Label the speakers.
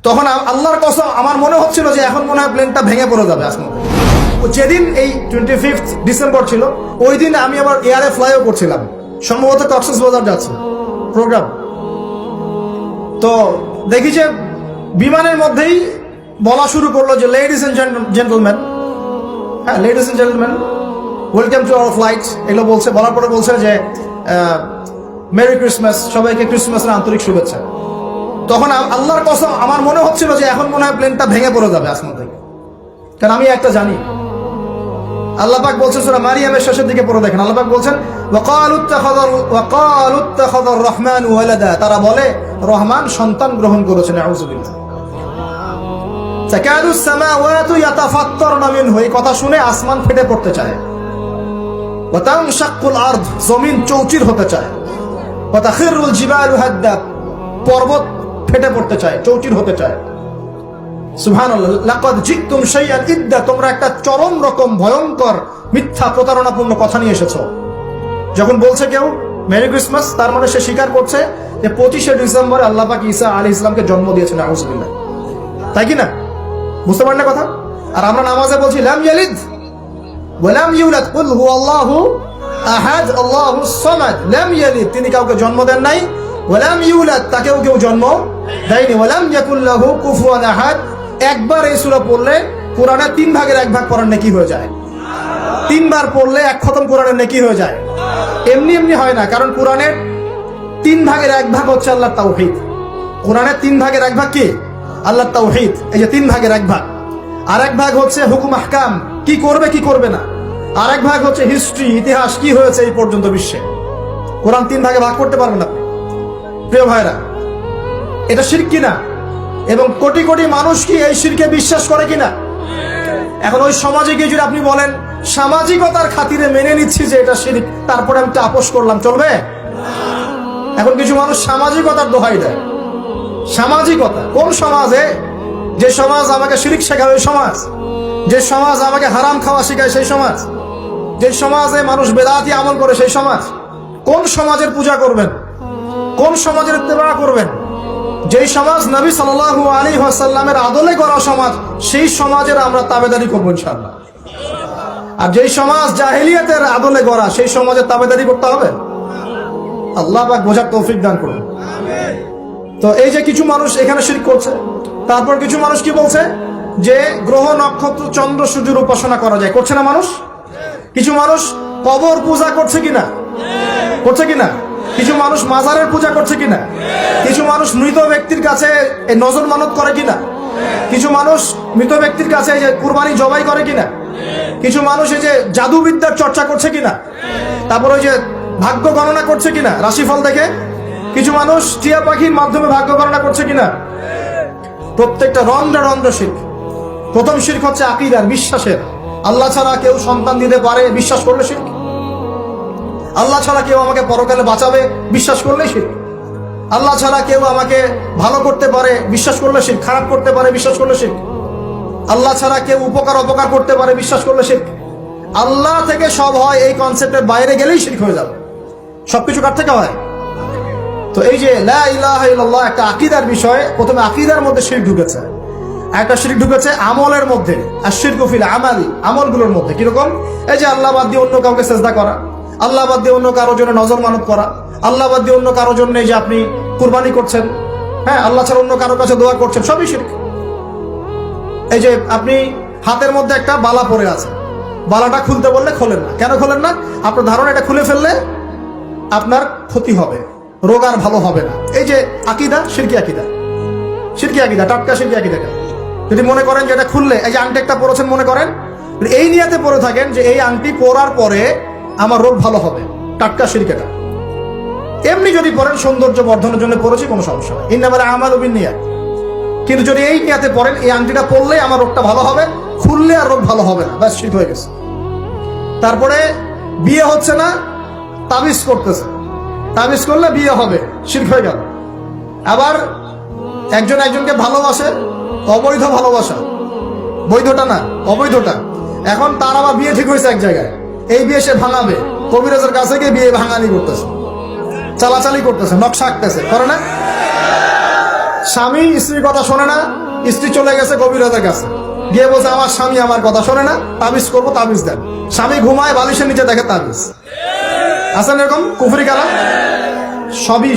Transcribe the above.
Speaker 1: তখন আল্লাহর কসম আমার মনে হচ্ছিল যে এখন মনে হয় প্লেনটা ভেঙে পড়ে যাবে আসমান থেকে। যেদিন এই 25 ডিসেম্বর ছিল ওই দিন আমি আবার এয়ারে ফ্লাইও করছিলাম, সম্ভবত কক্সবাজার যাচ্ছে প্রোগ্রাম। তো দেখি যে বিমানের মধ্যেই বলা শুরু করলো যে লেডিস এন্ড জেন্টলম্যান, হ্যাঁ ladies and gentleman, welcome to our flight, এগুলো বলছে। বলার পরে বলছে যে মেরি ক্রিসমাস, সবাইকে ক্রিসমাসের আন্তরিক শুভেচ্ছা। তখন আল্লাহর কসম আমার মনে হচ্ছিল যে এখন মনে হয় প্লেনটা ভেঙে পড়ে যাবে আসমান থেকে, কারণ আমি একটা জানি। আল্লাহ পাক বলছেন সূরা মারিয়ামের শেষের দিকে পড়ে দেখেন, আল্লাহ পাক বলছেন ওয়াকালু ইত্তাখাযার রহমানু ওয়ালাদা, তারা বলে রহমান সন্তান গ্রহণ করেছেন। আউযুবিল্লাহ। তাকাদু সামাওয়াতু ইয়াতাফাত্তারনা মিনহু, এই কথা শুনে আসমান ফেটে পড়তে চায়। ওয়া তানশাক্কুল আরদ, জমিন চৌচির হতে চায়। ওয়া তাখিরুল জিবালু হাদ্দা, পর্বত ফেটে পড়তে চায়, চৌচির হতে চায়। সুবহানাল্লাহ। লাকাদ জিতুম শাইআন ইদ্দা, তোমরা একটা চরম রকম ভয়ঙ্কর মিথ্যা প্রতারণাপূর্ণ কথা নিয়ে এসেছো। যখন বলছে কেউ মেরি ক্রিসমাস, তার মানে সে স্বীকার করছে যে 25শে ডিসেম্বরে আল্লাহ পাক ঈসা আলাইহিস সালামকে জন্ম দিয়েছেন। আউযুবিল্লাহ। তাই কি না? বুঝতে পারেন না কথা? আর আমরা নামাজে বলছি লাম ইয়ালিদ ওয়া লাম ইউলাদ, কুল হুয়াল্লাহু আহাদ আল্লাহুস সামাদ। লাম ইয়ালিদ, তিনি কাউকে জন্ম দেন নাই। ওয়া লাম ইউলাদ, তাকেও কেউ জন্ম দেয়নি। ওয়া লাম ইয়াকুল লাহু কুফুয়ান আহাদ। একবার এই সূরা পড়লে কোরআনে 3 ভাগের 1 ভাগ পড়ার নেকি হয়ে যায়। 3 বার পড়লে 1 খতম কোরআনের নেকি হয়ে যায়। এমনি এমনি হয় না, কারণ কোরআনের 3 ভাগের 1 ভাগ হচ্ছে আল্লাহর তাওহীদ। কোরআনের 3 ভাগের 1 ভাগ কি? আল্লাহর তাওহীদ। এই যে 3 ভাগের 1 ভাগ। আর 1 ভাগ হচ্ছে হুকুম আহকাম, কি করবে কি করবে না। আর 1 ভাগ হচ্ছে হিস্ট্রি, ইতিহাস, কি হয়েছে এই পর্যন্ত বিশ্বে। কোরআন 3 ভাগে ভাগ করতে পারবেন আপনি। প্রিয় ভাইরা, এটা শিরক কিনা? এবং কোটি কোটি মানুষ কি এই শিরকে বিশ্বাস করে কিনা? এখন ওই সমাজে গিয়ে যদি আপনি বলেন সামাজিকতার খাতিরে মেনে নিচ্ছি যে এটা শিরক, তারপরে আমি আপোষ করলাম, চলবে? এখন কিছু মানুষ সামাজিকতার দোহাই দেয়। সামাজিকতা কোন সমাজে? যে সমাজ আমাকে শিরক শেখায় ওই সমাজ, যে সমাজ আমাকে হারাম খাওয়া শেখায় সেই সমাজ, যে সমাজে মানুষ বেদাতি আমল করে সেই সমাজ। কোন সমাজের পূজা করবেন? কোন সমাজের ইত্তেবা করবেন? যেই সমাজ নবী সাল্লাল্লাহু আলাইহি ওয়াসাল্লামের আদলে গড়া সমাজ, সেই সমাজের আমরা তাবেদারি করব ইনশাআল্লাহ। আর যেই সমাজ জাহেলিয়াতের আদলে গড়া, সেই সমাজের তাবেদারি করতে হবে। আল্লাহ পাক বোঝার তৌফিক দান করুন। তো এই যে কিছু মানুষ এখানে শিরক করছে, তারপর কিছু মানুষ কি বলছে যে গ্রহ নক্ষত্র চন্দ্র সূর্যের উপাসনা করা যায়, করছে না মানুষ? কিছু মানুষ কবর পূজা করছে কিনা? করছে কিনা? কিছু মানুষ মাজারের পূজা করছে কিনা? কিছু মানুষ মৃত ব্যক্তির কাছে এই নজর মানত করে কিনা? কিছু মানুষ মৃত ব্যক্তির কাছে এই যে কুরবানি জবাই করে কিনা? কিছু মানুষ এই যে জাদুবিদ্যার চর্চা করছে কিনা? তারপর ওই যে ভাগ্য গণনা করছে কিনা রাশিফল দেখে? কিছু মানুষ টিয়া পাখির মাধ্যমে ভাগ্য গণনা করছে কিনা? প্রত্যেকটা রন্ধ্রে রন্ধ্রে শিরক। প্রথম শিরক হচ্ছে আকীদার, বিশ্বাসের। আল্লাহ ছাড়া কেউ সন্তান দিতে পারে, বিশ্বাস করলে শিরক। আল্লাহ ছাড়া কেউ আমাকে পরকালে বাঁচাবে, বিশ্বাস করলে শিরক। আল্লাহ ছাড়া কেউ আমাকে ভালো করতে পারে, বিশ্বাস করলে শিরক। খারাপ করতে পারে, বিশ্বাস করলে শিরক। আল্লাহ ছাড়া কেউ উপকার অপকার করতে পারে, বিশ্বাস করলে শিরক। আল্লাহ থেকে সব হয়, এই কনসেপ্টের বাইরে গেলেই শিরক হয়ে যাবে। সবকিছু কার থেকে হয়? তো এই যে লা ইলাহা ইল্লাল্লাহ একটা আকীদার বিষয়। প্রথমে আকীদার মধ্যে শিরক ঢুকেছে, একটা শিরক ঢুকেছে আমলের মধ্যে। আর শিরকু ফিল আমালি, আমলগুলোর মধ্যে। কিরকম? এই যে আল্লাহ বাদ দিয়ে অন্য কাউকে সেজদা করা, আল্লাহ বাদ দিয়ে অন্য কারোর জন্য নজর মানত করা, আল্লাহ বাদ দিয়ে অন্য কারোর জন্য এই যে আপনি কুরবানি করছেন, হ্যাঁ আল্লাহ ছাড়া অন্য কারোর কাছে দোয়া করছেন, সবই শিরক। এই যে আপনি হাতের মধ্যে একটা বালা পরে আছে, বালাটা খুলতে বললে খোলেন না। কেন খোলেন না? আপনার ধারণা এটা খুলে ফেললে আপনার ক্ষতি হবে, রোগ আর ভালো হবে না। এই যে আকীদা, শিরকি আকীদা, শিরকি আকীদা, টাটকা শিরকি আকীদা। যদি মনে করেন যে এটা খুললে, এই যে আংটি একটা পরেছেন, মনে করেন এই নিয়াতে পরে থাকেন যে এই আংটি পরার পরে আমার রোগ ভালো হবে, টাটকা শিরক এটা। এমনি যদি পড়েন সৌন্দর্য বর্ধনের জন্য পড়েছি, কোনো সমস্যা নেই, ইন্নামাল আমালু বিন্নিয়াত। কিন্তু যদি এই নিয়াতে পড়েন এই আংটিটা পরলে আমার রোগটা ভালো হবে, খুললে আর রোগ ভালো হবে না, ব্যাস শিরক হয়ে গেছে। তারপরে বিয়ে হচ্ছে না, তাবিজ করতেছে, তাবিজ করলে বিয়ে হবে, শিরক হয়ে গেল। আবার একজন একজনকে ভালোবাসে, অবৈধ ভালোবাসা, বৈধটা না অবৈধটা। এখন তার আবার বিয়ে ঠিক হয়েছে এক জায়গায়, এই বিয়ে সে ভাঙাবে, কবিরাজের কাছে গিয়ে বিয়ে ভাঙানি করতেছে, চালাচালি করতেছে, নকশা আঁকতেছে, করে না? স্বামী স্ত্রীর কথা শোনে না, স্ত্রী চলে গেছে গভীর রাতের কাছে, গিয়ে বলছে আমার স্বামী আমার কথা শোনে না, তাবিজ করবো, তাবিজ দেন। স্বামী ঘুমায়, বালিশের নিচে দেখে তাবিজ। আছেন এরকম কুফরি কালাম? সবই